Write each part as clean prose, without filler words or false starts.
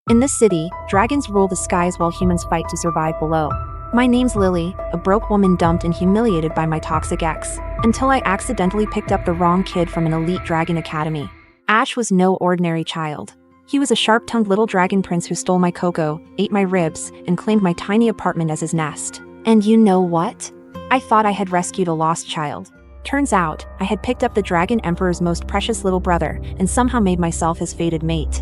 In this city, dragons rule the skies while humans fight to survive below. My name's Lily, a broke woman dumped and humiliated by my toxic ex, until I accidentally picked up the wrong kid from an elite dragon academy. Ash was no ordinary child. He was a sharp-tongued little dragon prince who stole my cocoa, ate my ribs, and claimed my tiny apartment as his nest. And you know what? I thought I had rescued a lost child. Turns out, I had picked up the Dragon Emperor's most precious little brother, and somehow made myself his fated mate.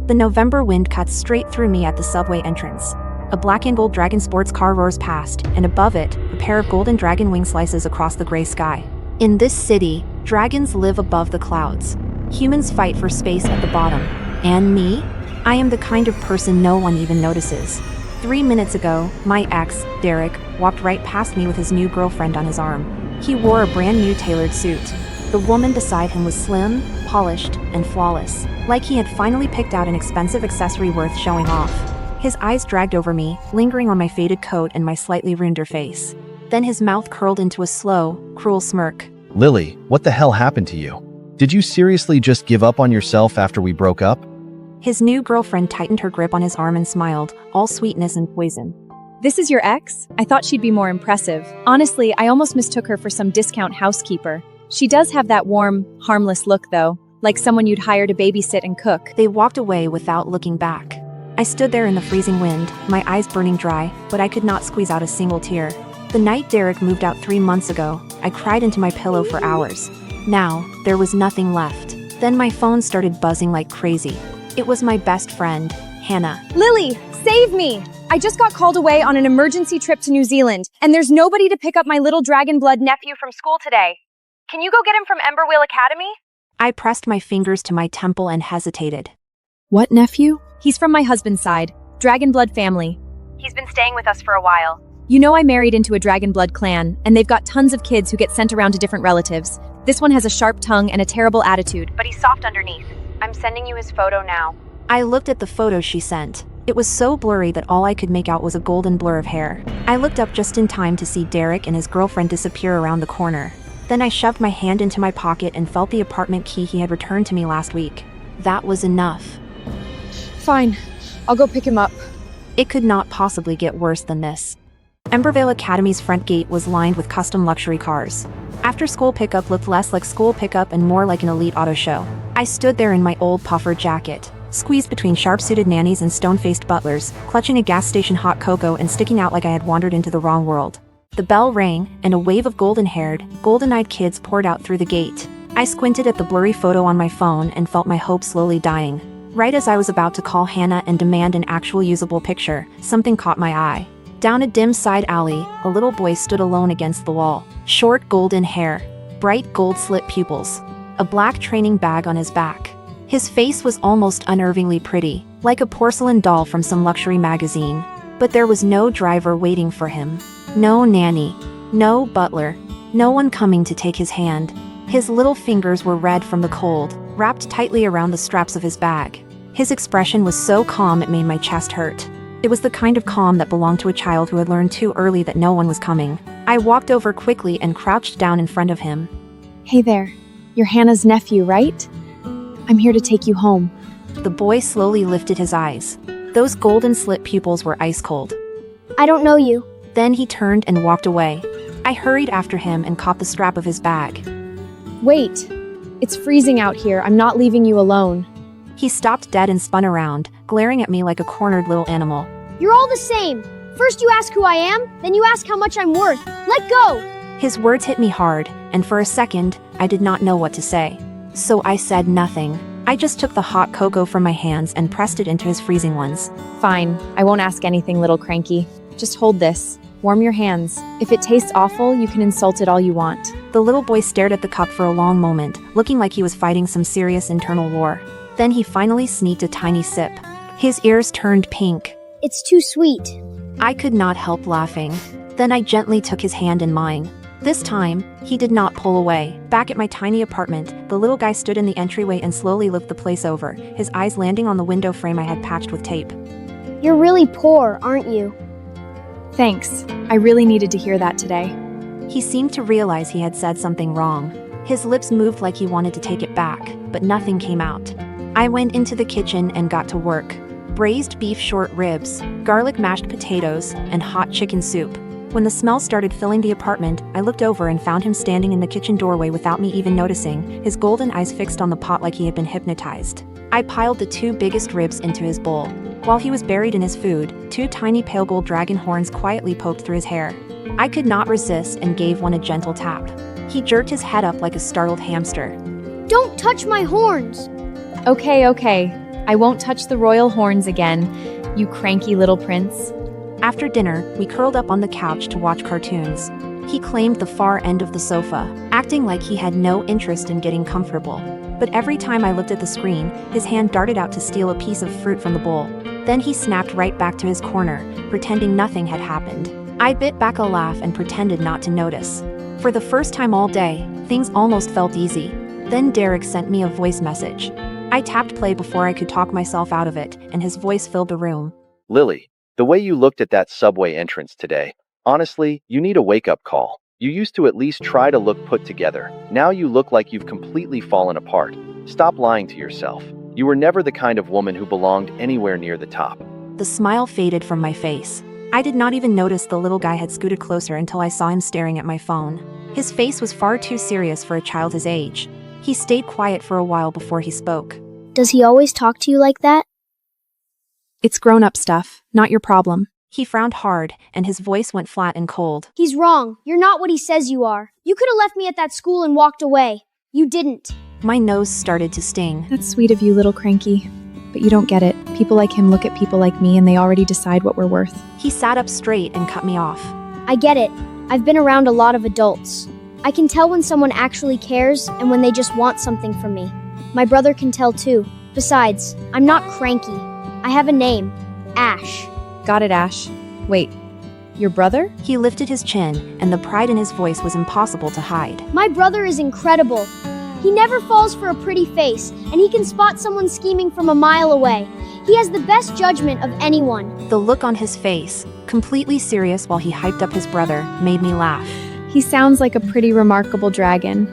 The November wind cuts straight through me at the subway entrance. A black and gold dragon sports car roars past, and above it, a pair of golden dragon wing slices across the gray sky. In this city, dragons live above the clouds. Humans fight for space at the bottom. And me? I am the kind of person no one even notices. 3 minutes ago, my ex, Derek, walked right past me with his new girlfriend on his arm. He wore a brand new tailored suit. The woman beside him was slim, polished, and flawless, like he had finally picked out an expensive accessory worth showing off. His eyes dragged over me, lingering on my faded coat and my slightly ruined face. Then his mouth curled into a slow, cruel smirk. Lily, what the hell happened to you? Did you seriously just give up on yourself after we broke up? His new girlfriend tightened her grip on his arm and smiled, all sweetness and poison. This is your ex? I thought she'd be more impressive. Honestly, I almost mistook her for some discount housekeeper. She does have that warm, harmless look though, like someone you'd hire to babysit and cook. They walked away without looking back. I stood there in the freezing wind, my eyes burning dry, but I could not squeeze out a single tear. The night Derek moved out 3 months ago, I cried into my pillow for hours. Now, there was nothing left. Then my phone started buzzing like crazy. It was my best friend, Hannah. Lily, save me! I just got called away on an emergency trip to New Zealand, and there's nobody to pick up my little dragon blood nephew from school today. Can you go get him from Emberwheel Academy? I pressed my fingers to my temple and hesitated. What nephew? He's from my husband's side, dragon blood family. He's been staying with us for a while. You know I married into a dragon blood clan, and they've got tons of kids who get sent around to different relatives. This one has a sharp tongue and a terrible attitude, but he's soft underneath. I'm sending you his photo now. I looked at the photo she sent. It was so blurry that all I could make out was a golden blur of hair. I looked up just in time to see Derek and his girlfriend disappear around the corner. Then I shoved my hand into my pocket and felt the apartment key he had returned to me last week. That was enough. Fine, I'll go pick him up. It could not possibly get worse than this. Embervale Academy's front gate was lined with custom luxury cars. After-school pickup looked less like school pickup and more like an elite auto show. I stood there in my old puffer jacket, squeezed between sharp-suited nannies and stone-faced butlers, clutching a gas station hot cocoa and sticking out like I had wandered into the wrong world. The bell rang, and a wave of golden-haired, golden-eyed kids poured out through the gate. I squinted at the blurry photo on my phone and felt my hope slowly dying. Right as I was about to call Hannah and demand an actual usable picture, something caught my eye. Down a dim side alley, a little boy stood alone against the wall. Short golden hair, bright gold-slit pupils, a black training bag on his back. His face was almost unnervingly pretty, like a porcelain doll from some luxury magazine. But there was no driver waiting for him. No nanny. No butler. No one coming to take his hand. His little fingers were red from the cold, wrapped tightly around the straps of his bag. His expression was so calm it made my chest hurt. It was the kind of calm that belonged to a child who had learned too early that no one was coming. I walked over quickly and crouched down in front of him. Hey there, you're Hannah's nephew, right? I'm here to take you home. The boy slowly lifted his eyes. Those golden-slit pupils were ice cold. I don't know you. Then he turned and walked away. I hurried after him and caught the strap of his bag. Wait, it's freezing out here. I'm not leaving you alone. He stopped dead and spun around, glaring at me like a cornered little animal. You're all the same. First you ask who I am, then you ask how much I'm worth. Let go! His words hit me hard, and for a second, I did not know what to say. So I said nothing. I just took the hot cocoa from my hands and pressed it into his freezing ones. Fine, I won't ask anything, little cranky. Just hold this. Warm your hands. If it tastes awful, you can insult it all you want. The little boy stared at the cup for a long moment, looking like he was fighting some serious internal war. Then he finally sneaked a tiny sip. His ears turned pink. It's too sweet. I could not help laughing. Then I gently took his hand in mine. This time, he did not pull away. Back at my tiny apartment, the little guy stood in the entryway and slowly looked the place over, his eyes landing on the window frame I had patched with tape. You're really poor, aren't you? Thanks. I really needed to hear that today. He seemed to realize he had said something wrong. His lips moved like he wanted to take it back, but nothing came out. I went into the kitchen and got to work. braised beef short ribs, garlic mashed potatoes, and hot chicken soup. When the smell started filling the apartment, I looked over and found him standing in the kitchen doorway without me even noticing, his golden eyes fixed on the pot like he had been hypnotized. I piled the 2 biggest ribs into his bowl. While he was buried in his food, 2 tiny pale gold dragon horns quietly poked through his hair. I could not resist and gave one a gentle tap. He jerked his head up like a startled hamster. Don't touch my horns! Okay. I won't touch the royal horns again, you cranky little prince. After dinner, we curled up on the couch to watch cartoons. He claimed the far end of the sofa, acting like he had no interest in getting comfortable. But every time I looked at the screen, his hand darted out to steal a piece of fruit from the bowl. Then he snapped right back to his corner, pretending nothing had happened. I bit back a laugh and pretended not to notice. For the first time all day, things almost felt easy. Then Derek sent me a voice message. I tapped play before I could talk myself out of it, and his voice filled the room. Lily, the way you looked at that subway entrance today, honestly, you need a wake-up call. You used to at least try to look put together. Now you look like you've completely fallen apart. Stop lying to yourself. You were never the kind of woman who belonged anywhere near the top. The smile faded from my face. I did not even notice the little guy had scooted closer until I saw him staring at my phone. His face was far too serious for a child his age. He stayed quiet for a while before he spoke. Does he always talk to you like that? It's grown-up stuff, not your problem. He frowned hard, and his voice went flat and cold. He's wrong. You're not what he says you are. You could have left me at that school and walked away. You didn't. My nose started to sting. That's sweet of you, little cranky. But you don't get it. People like him look at people like me and they already decide what we're worth. He sat up straight and cut me off. I get it. I've been around a lot of adults. I can tell when someone actually cares and when they just want something from me. My brother can tell too. Besides, I'm not cranky. I have a name. Ash. Got it, Ash. Wait, your brother? He lifted his chin, and the pride in his voice was impossible to hide. My brother is incredible. He never falls for a pretty face, and he can spot someone scheming from a mile away. He has the best judgment of anyone. The look on his face, completely serious while he hyped up his brother, made me laugh. He sounds like a pretty remarkable dragon.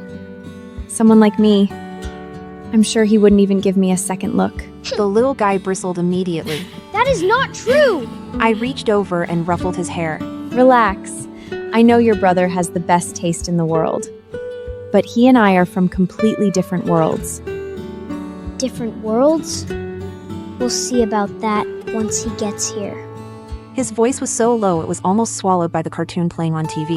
Someone like me. I'm sure he wouldn't even give me a second look. The little guy bristled immediately. That is not true! I reached over and ruffled his hair. Relax. I know your brother has the best taste in the world. But he and I are from completely different worlds. Different worlds? We'll see about that once he gets here. His voice was so low it was almost swallowed by the cartoon playing on TV.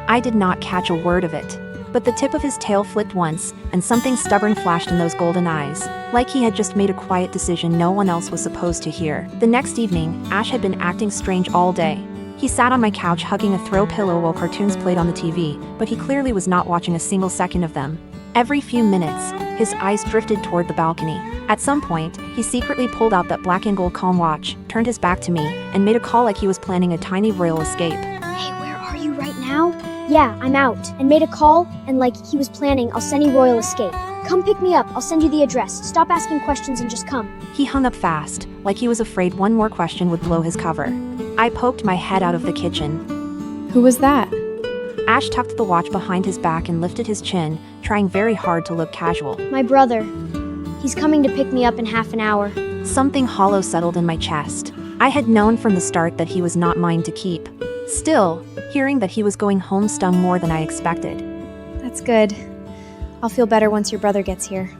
I did not catch a word of it. But the tip of his tail flicked once, and something stubborn flashed in those golden eyes, like he had just made a quiet decision no one else was supposed to hear. The next evening, Ash had been acting strange all day. He sat on my couch hugging a throw pillow while cartoons played on the TV, but he clearly was not watching a single second of them. Every few minutes, his eyes drifted toward the balcony. At some point, he secretly pulled out that black and gold calm watch, turned his back to me, and made a call like he was planning a tiny royal escape. Hey, where are you right now? Yeah, I'm out, and made a call, and like he was planning, I'll send you royal escape. Come pick me up, I'll send you the address. Stop asking questions and just come. He hung up fast, like he was afraid one more question would blow his cover. I poked my head out of the kitchen. Who was that? Ash tucked the watch behind his back and lifted his chin, trying very hard to look casual. My brother. He's coming to pick me up in half an hour. Something hollow settled in my chest. I had known from the start that he was not mine to keep. Still, hearing that he was going home stung more than I expected. That's good. I'll feel better once your brother gets here.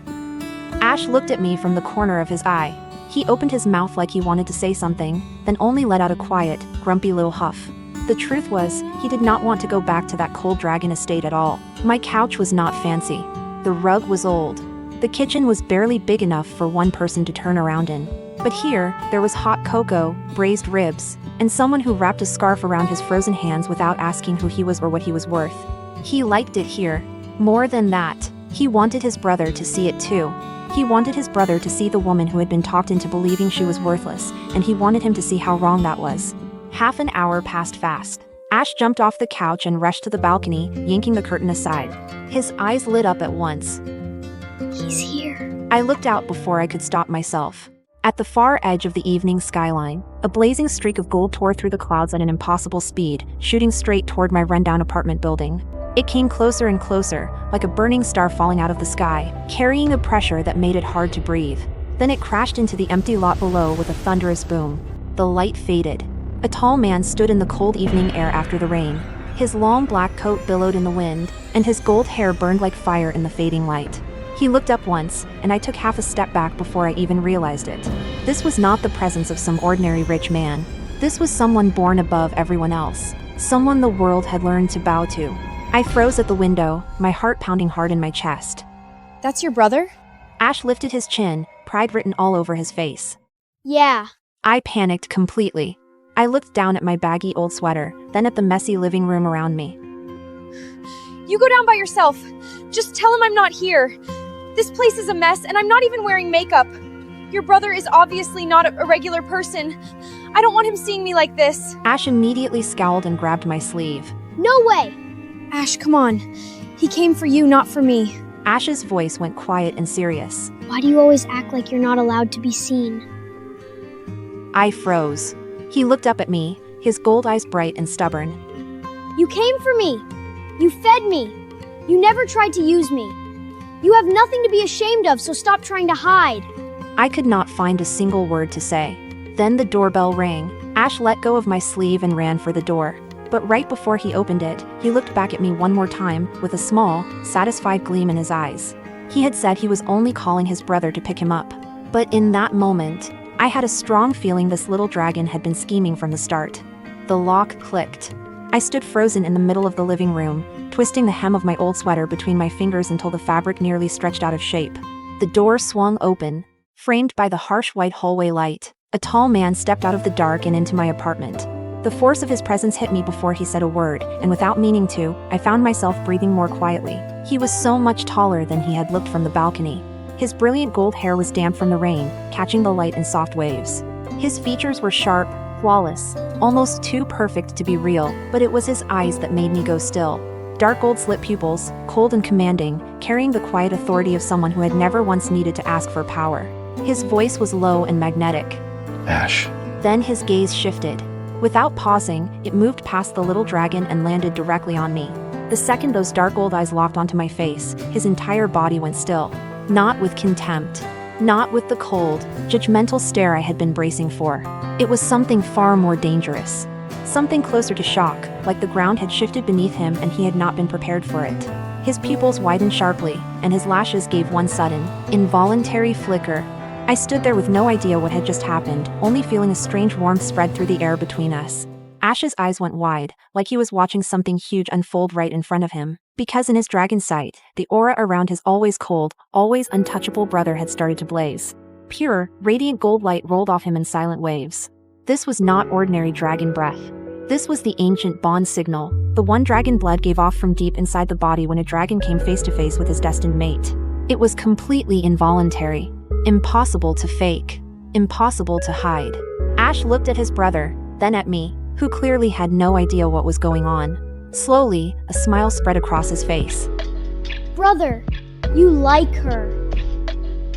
Ash looked at me from the corner of his eye. He opened his mouth like he wanted to say something, then only let out a quiet, grumpy little huff. The truth was, he did not want to go back to that cold dragon estate at all. My couch was not fancy. The rug was old. The kitchen was barely big enough for one person to turn around in. But here, there was hot cocoa, braised ribs, and someone who wrapped a scarf around his frozen hands without asking who he was or what he was worth. He liked it here. More than that, he wanted his brother to see it too. He wanted his brother to see the woman who had been talked into believing she was worthless, and he wanted him to see how wrong that was. Half an hour passed fast. Ash jumped off the couch and rushed to the balcony, yanking the curtain aside. His eyes lit up at once. He's here. I looked out before I could stop myself. At the far edge of the evening skyline, a blazing streak of gold tore through the clouds at an impossible speed, shooting straight toward my rundown apartment building. It came closer and closer, like a burning star falling out of the sky, carrying a pressure that made it hard to breathe. Then it crashed into the empty lot below with a thunderous boom. The light faded. A tall man stood in the cold evening air after the rain. His long black coat billowed in the wind, and his gold hair burned like fire in the fading light. He looked up once, and I took half a step back before I even realized it. This was not the presence of some ordinary rich man. This was someone born above everyone else. Someone the world had learned to bow to. I froze at the window, my heart pounding hard in my chest. That's your brother? Ash lifted his chin, pride written all over his face. Yeah. I panicked completely. I looked down at my baggy old sweater, then at the messy living room around me. You go down by yourself. Just tell him I'm not here. This place is a mess, and I'm not even wearing makeup. Your brother is obviously not a regular person. I don't want him seeing me like this. Ash immediately scowled and grabbed my sleeve. No way! Ash, come on. He came for you, not for me. Ash's voice went quiet and serious. Why do you always act like you're not allowed to be seen? I froze. He looked up at me, his gold eyes bright and stubborn. You came for me. You fed me. You never tried to use me. You have nothing to be ashamed of, so stop trying to hide. I could not find a single word to say. Then the doorbell rang. Ash let go of my sleeve and ran for the door. But right before he opened it, he looked back at me one more time, with a small, satisfied gleam in his eyes. He had said he was only calling his brother to pick him up. But in that moment, I had a strong feeling this little dragon had been scheming from the start. The lock clicked. I stood frozen in the middle of the living room, twisting the hem of my old sweater between my fingers until the fabric nearly stretched out of shape. The door swung open. Framed by the harsh white hallway light, a tall man stepped out of the dark and into my apartment. The force of his presence hit me before he said a word, and without meaning to, I found myself breathing more quietly. He was so much taller than he had looked from the balcony. His brilliant gold hair was damp from the rain, catching the light in soft waves. His features were sharp, flawless, almost too perfect to be real, but it was his eyes that made me go still. Dark gold slit pupils, cold and commanding, carrying the quiet authority of someone who had never once needed to ask for power. His voice was low and magnetic. Ash. Then his gaze shifted. Without pausing, it moved past the little dragon and landed directly on me. The second those dark gold eyes locked onto my face, his entire body went still. Not with contempt. Not with the cold, judgmental stare I had been bracing for. It was something far more dangerous. Something closer to shock, like the ground had shifted beneath him and he had not been prepared for it. His pupils widened sharply, and his lashes gave one sudden, involuntary flicker. I stood there with no idea what had just happened, only feeling a strange warmth spread through the air between us. Ash's eyes went wide, like he was watching something huge unfold right in front of him. Because in his dragon sight, the aura around his always cold, always untouchable brother had started to blaze. Pure, radiant gold light rolled off him in silent waves. This was not ordinary dragon breath. This was the ancient bond signal, the one dragon blood gave off from deep inside the body when a dragon came face to face with his destined mate. It was completely involuntary. Impossible to fake. Impossible to hide. Ash looked at his brother, then at me, who clearly had no idea what was going on. Slowly, a smile spread across his face. Brother, you like her.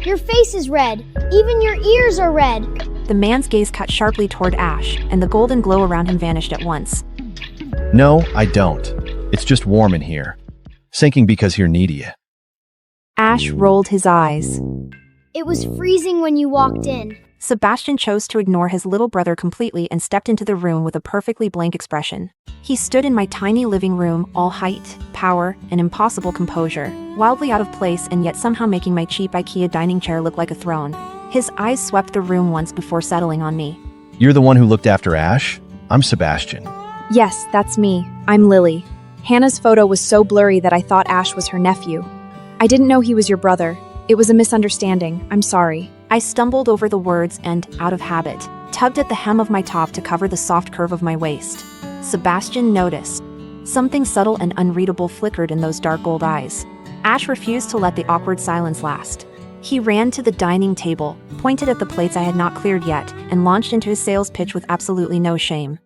Your face is red. Even your ears are red. The man's gaze cut sharply toward Ash, and the golden glow around him vanished at once. No, I don't. It's just warm in here. Sinking because you're needy. Ash rolled his eyes. It was freezing when you walked in. Sebastian chose to ignore his little brother completely and stepped into the room with a perfectly blank expression. He stood in my tiny living room, all height, power, and impossible composure, wildly out of place and yet somehow making my cheap IKEA dining chair look like a throne. His eyes swept the room once before settling on me. You're the one who looked after Ash? I'm Sebastian. Yes, that's me. I'm Lily. Hannah's photo was so blurry that I thought Ash was her nephew. I didn't know he was your brother. It was a misunderstanding. I'm sorry. I stumbled over the words and, out of habit, tugged at the hem of my top to cover the soft curve of my waist. Sebastian noticed. Something subtle and unreadable flickered in those dark gold eyes. Ash refused to let the awkward silence last. He ran to the dining table, pointed at the plates I had not cleared yet, and launched into his sales pitch with absolutely no shame.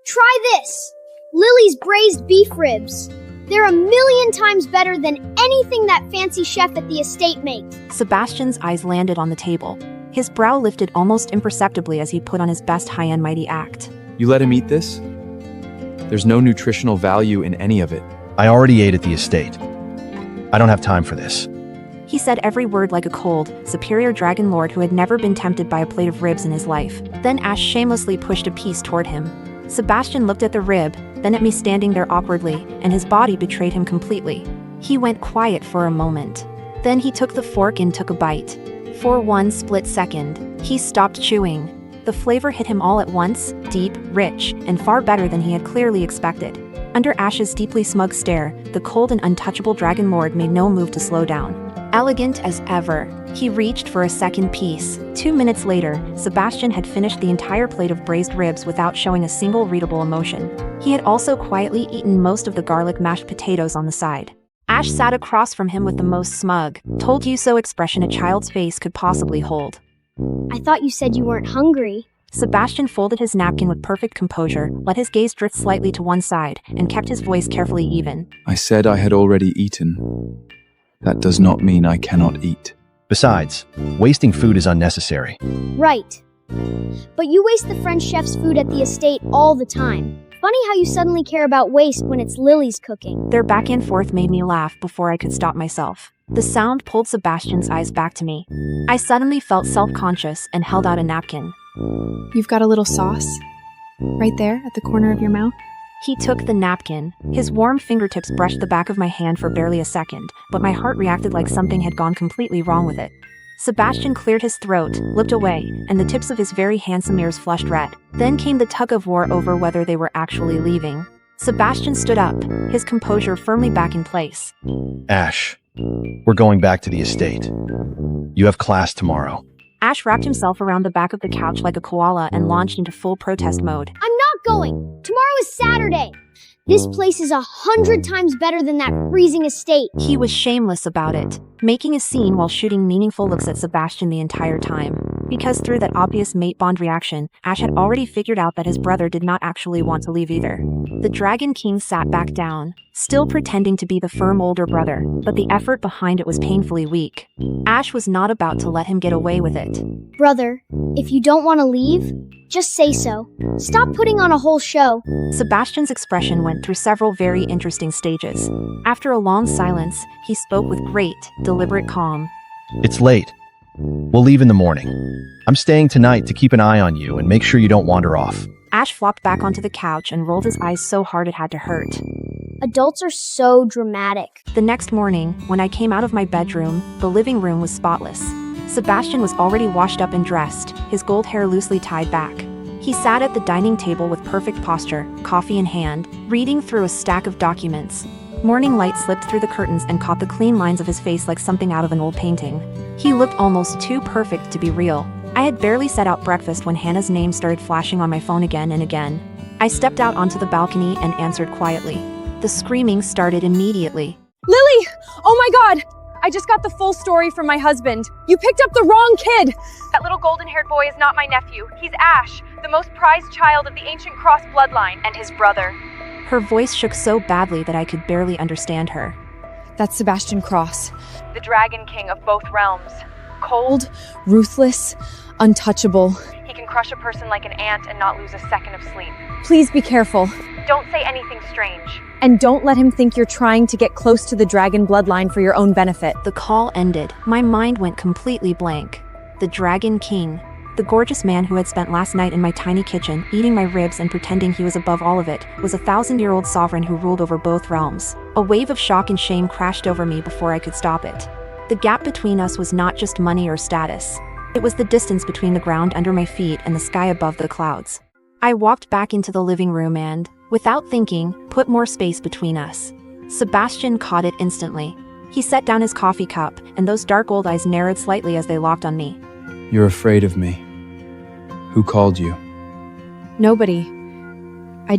Try this! Lily's braised beef ribs. They're 1,000,000 times better than anything that fancy chef at the estate makes. Sebastian's eyes landed on the table. His brow lifted almost imperceptibly as he put on his best high-end mighty act. You let him eat this? There's no nutritional value in any of it. I already ate at the estate. I don't have time for this. He said every word like a cold, superior dragon lord who had never been tempted by a plate of ribs in his life. Then Ash shamelessly pushed a piece toward him. Sebastian looked at the rib, then at me standing there awkwardly, and his body betrayed him completely. He went quiet for a moment. Then he took the fork and took a bite. For one split second, he stopped chewing. The flavor hit him all at once, deep, rich, and far better than he had clearly expected. Under Ash's deeply smug stare, the cold and untouchable dragon lord made no move to slow down. Elegant as ever, he reached for a second piece. 2 minutes later, Sebastian had finished the entire plate of braised ribs without showing a single readable emotion. He had also quietly eaten most of the garlic mashed potatoes on the side. Ash sat across from him with the most smug, told you so expression a child's face could possibly hold. I thought you said you weren't hungry. Sebastian folded his napkin with perfect composure, let his gaze drift slightly to one side, and kept his voice carefully even. I said I had already eaten. That does not mean I cannot eat. Besides, wasting food is unnecessary. Right. But you waste the French chef's food at the estate all the time. Funny how you suddenly care about waste when it's Lily's cooking. Their back and forth made me laugh before I could stop myself. The sound pulled Sebastian's eyes back to me. I suddenly felt self-conscious and held out a napkin. You've got a little sauce? Right there at the corner of your mouth? He took the napkin. His warm fingertips brushed the back of my hand for barely a second, but my heart reacted like something had gone completely wrong with it. Sebastian cleared his throat, looked away, and the tips of his very handsome ears flushed red. Then came the tug-of-war over whether they were actually leaving. Sebastian stood up, his composure firmly back in place. Ash, we're going back to the estate. You have class tomorrow. Ash wrapped himself around the back of the couch like a koala and launched into full protest mode. I'm not going. Tomorrow is Saturday. This place is 100 times better than that freezing estate. He was shameless about it, making a scene while shooting meaningful looks at Sebastian the entire time. Because through that obvious mate bond reaction, Ash had already figured out that his brother did not actually want to leave either. The Dragon King sat back down, still pretending to be the firm older brother, but the effort behind it was painfully weak. Ash was not about to let him get away with it. Brother, if you don't want to leave, just say so. Stop putting on a whole show. Sebastian's expression went through several very interesting stages. After a long silence, he spoke with great, deliberate calm. It's late. We'll leave in the morning. I'm staying tonight to keep an eye on you and make sure you don't wander off. Ash flopped back onto the couch and rolled his eyes so hard it had to hurt. Adults are so dramatic. The next morning, when I came out of my bedroom, the living room was spotless. Sebastian was already washed up and dressed, his gold hair loosely tied back. He sat at the dining table with perfect posture, coffee in hand, reading through a stack of documents. Morning light slipped through the curtains and caught the clean lines of his face like something out of an old painting. He looked almost too perfect to be real. I had barely set out breakfast when Hannah's name started flashing on my phone again and again. I stepped out onto the balcony and answered quietly. The screaming started immediately. Lily! Oh my god! I just got the full story from my husband. You picked up the wrong kid! That little golden-haired boy is not my nephew. He's Ash, the most prized child of the ancient Cross bloodline, and his brother. Her voice shook so badly that I could barely understand her. That's Sebastian Cross. The Dragon King of both realms. Cold, ruthless, untouchable. He can crush a person like an ant and not lose a second of sleep. Please be careful. Don't say anything strange. And don't let him think you're trying to get close to the dragon bloodline for your own benefit. The call ended. My mind went completely blank. The Dragon King. The gorgeous man who had spent last night in my tiny kitchen, eating my ribs and pretending he was above all of it, was a 1,000-year-old sovereign who ruled over both realms. A wave of shock and shame crashed over me before I could stop it. The gap between us was not just money or status. It was the distance between the ground under my feet and the sky above the clouds. I walked back into the living room and, without thinking, put more space between us. Sebastian caught it instantly. He set down his coffee cup, and those dark old eyes narrowed slightly as they locked on me. You're afraid of me. Who called you? Nobody. I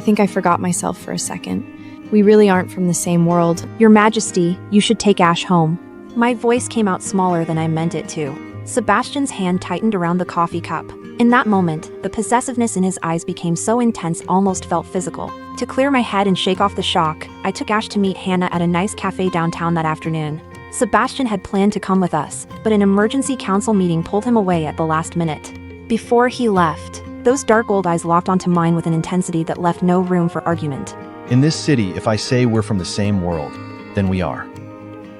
think I forgot myself for a second. We really aren't from the same world. Your Majesty, you should take Ash home. My voice came out smaller than I meant it to. Sebastian's hand tightened around the coffee cup. In that moment, the possessiveness in his eyes became so intense almost felt physical. To clear my head and shake off the shock, I took Ash to meet Hannah at a nice cafe downtown that afternoon. Sebastian had planned to come with us, but an emergency council meeting pulled him away at the last minute. Before he left, those dark old eyes locked onto mine with an intensity that left no room for argument. In this city, if I say we're from the same world, then we are.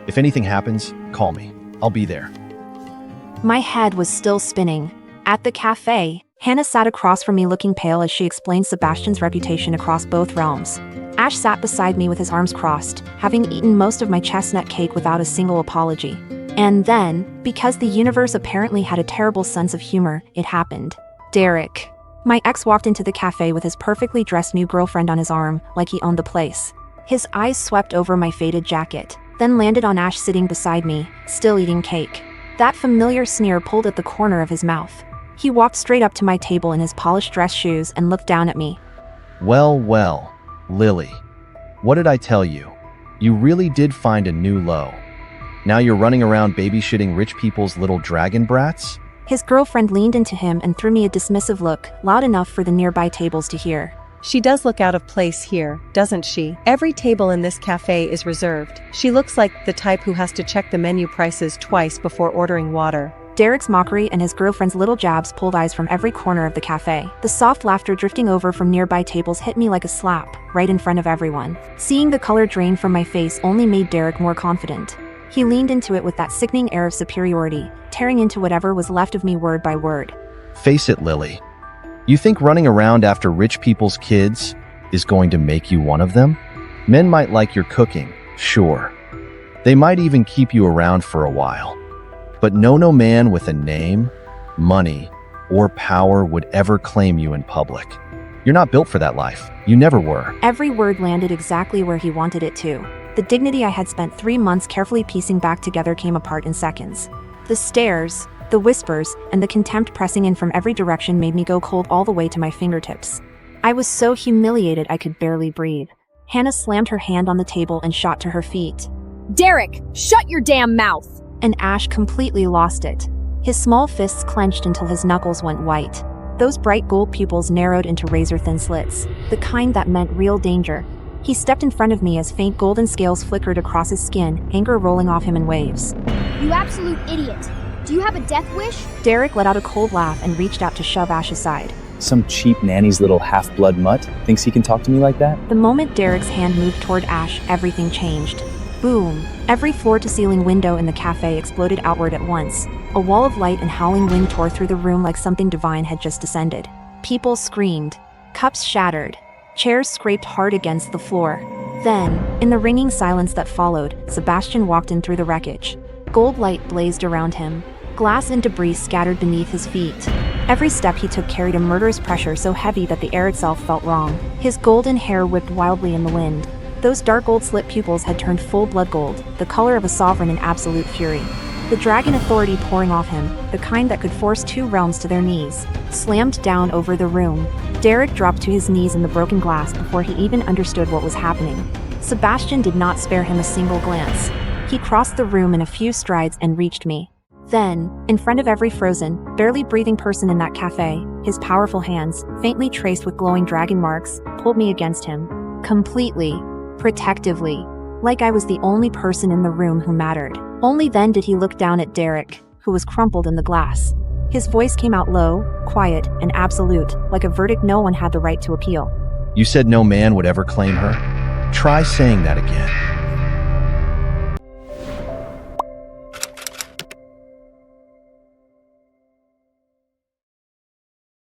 If anything happens, call me. I'll be there. My head was still spinning. At the cafe, Hannah sat across from me looking pale as she explained Sebastian's reputation across both realms. Ash sat beside me with his arms crossed, having eaten most of my chestnut cake without a single apology. And then, because the universe apparently had a terrible sense of humor, it happened. Derek. My ex walked into the cafe with his perfectly dressed new girlfriend on his arm, like he owned the place. His eyes swept over my faded jacket, then landed on Ash sitting beside me, still eating cake. That familiar sneer pulled at the corner of his mouth. He walked straight up to my table in his polished dress shoes and looked down at me. Well, well, Lily. What did I tell you? You really did find a new low. Now you're running around babysitting rich people's little dragon brats? His girlfriend leaned into him and threw me a dismissive look, loud enough for the nearby tables to hear. She does look out of place here, doesn't she? Every table in this cafe is reserved. She looks like the type who has to check the menu prices twice before ordering water. Derek's mockery and his girlfriend's little jabs pulled eyes from every corner of the cafe. The soft laughter drifting over from nearby tables hit me like a slap, right in front of everyone. Seeing the color drain from my face only made Derek more confident. He leaned into it with that sickening air of superiority, tearing into whatever was left of me word by word. Face it, Lily. You think running around after rich people's kids is going to make you one of them? Men might like your cooking, sure. They might even keep you around for a while. But no man with a name, money, or power would ever claim you in public. You're not built for that life. You never were. Every word landed exactly where he wanted it to. The dignity I had spent 3 months carefully piecing back together came apart in seconds. The stares, the whispers, and the contempt pressing in from every direction made me go cold all the way to my fingertips. I was so humiliated I could barely breathe. Hannah slammed her hand on the table and shot to her feet. Derek, shut your damn mouth! And Ash completely lost it. His small fists clenched until his knuckles went white. Those bright gold pupils narrowed into razor-thin slits, the kind that meant real danger. He stepped in front of me as faint golden scales flickered across his skin, anger rolling off him in waves. You absolute idiot. Do you have a death wish? Derek let out a cold laugh and reached out to shove Ash aside. Some cheap nanny's little half-blood mutt thinks he can talk to me like that? The moment Derek's hand moved toward Ash, everything changed. Boom! Every floor-to-ceiling window in the cafe exploded outward at once. A wall of light and howling wind tore through the room like something divine had just descended. People screamed. Cups shattered. Chairs scraped hard against the floor. Then, in the ringing silence that followed, Sebastian walked in through the wreckage. Gold light blazed around him. Glass and debris scattered beneath his feet. Every step he took carried a murderous pressure so heavy that the air itself felt wrong. His golden hair whipped wildly in the wind. Those dark gold slit pupils had turned full blood gold, the color of a sovereign in absolute fury. The dragon authority pouring off him, the kind that could force 2 realms to their knees, slammed down over the room. Derek dropped to his knees in the broken glass before he even understood what was happening. Sebastian did not spare him a single glance. He crossed the room in a few strides and reached me. Then, in front of every frozen, barely breathing person in that cafe, his powerful hands, faintly traced with glowing dragon marks, pulled me against him. Completely. Protectively. Like I was the only person in the room who mattered. Only then did he look down at Derek, who was crumpled in the glass. His voice came out low, quiet, and absolute, like a verdict no one had the right to appeal. You said no man would ever claim her? Try saying that again.